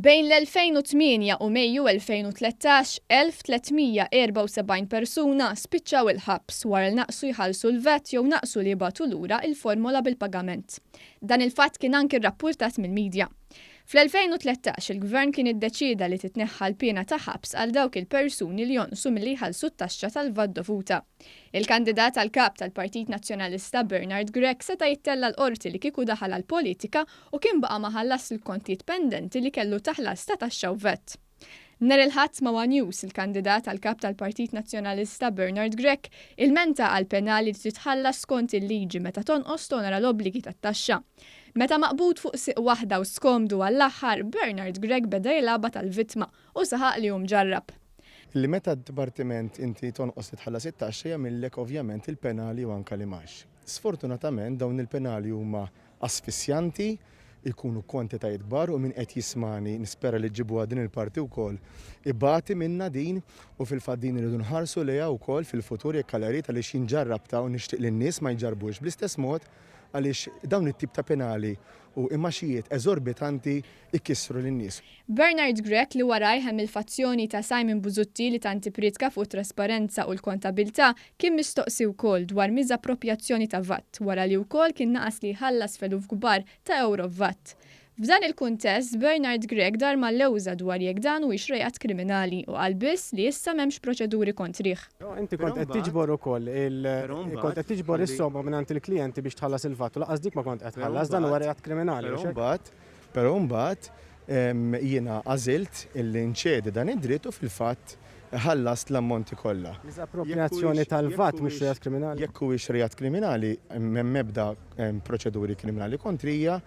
Bejn l-2008 u Mejju 2013, 1374 persuna spiċċaw il-ħabs wara l-naqsu jħallsu l-vet jew naqsu li jibgħatu lura il-formola bil-pagament. Dan il-fatt kien anki rrappurtat mill-midja. Fl-2013 il-Gvern kien iddeċida li titneħħa l-pena ta' ħabs għal dawk il-persuni li jonqsu milli jħallsu t-taxxa tal-VAT dovuta. Il-kandidat għal kap tal-Partit Nazzjonalista Bernard Grech seta' jittella l-qorti li kieku daħal għall-politika u kien baqa' ma ħallas il-kontijiet pendenti li kellu taħlas ta' taxxa u vet. Ner il-ħadd ma' News il-kandidat għal kap tal-Partit Nazzjonalista Bernard Grech il-menta għal penali li titħallas skont il-liġi meta tonqos tonara l-obbligi tat-taxxa. Meta maqbud fuq siq waħda u skomdu għall-aħħar, Bernard Grech beda jilaba tal-vittma u saħaq li ġarrab. Li meta d-dipartiment inti tonqos titħallas it-taxxa jagħmillek ovvjament il-penali u anke li max. Sfortunatament dawn il-penali huma asfissjanti, ikunu kwantitajiet kbar u min qed jismani nispera li ġibuha din il-parti wkoll ibati minna din u fil-fatt din iridu nħarsu lejha wkoll fil-futur jekk għalari għaliex jinġarrab ta' u nixtieq li n-nies ma jġarbux bl-istess mod għaliex dawn it-tip ta' penali u immaxijiet eżorbitanti ikkissru lin-nies. Bernard Grech li waraj hemm il-fazzjoni ta' Simon Buzutti li tanti pritka fuq trasparenza u l-kontabilta kien mistoqsi wkoll dwar miżappropjazzjoni ta' VAT wara li wkoll kien naqas li jħallas feluf kbar ta' euro VAT. F'dan il-kuntest, Bernard Grech dar mal-lewża dwar jekk dan huwiex reat kriminali u qal biss li issa m'hemmx proċeduri kontrih. Inti kont qed tiġbor ukoll kont qed tiġbor is-somma mingħand il-klijenti biex tħallas il-VAT u laqas dik ma kont qed tħallas dan huwa reat kriminali. Però mbagħad jiena għażilt illi nċedi dan id-dritt u fil-fatt ħallas l-ammonti kollha. L-appropriazzjoni tal-VAT mhux reat kriminali. Jekk huwiex reat kriminali, m'hemm ebda proċeduri kriminali kontrija.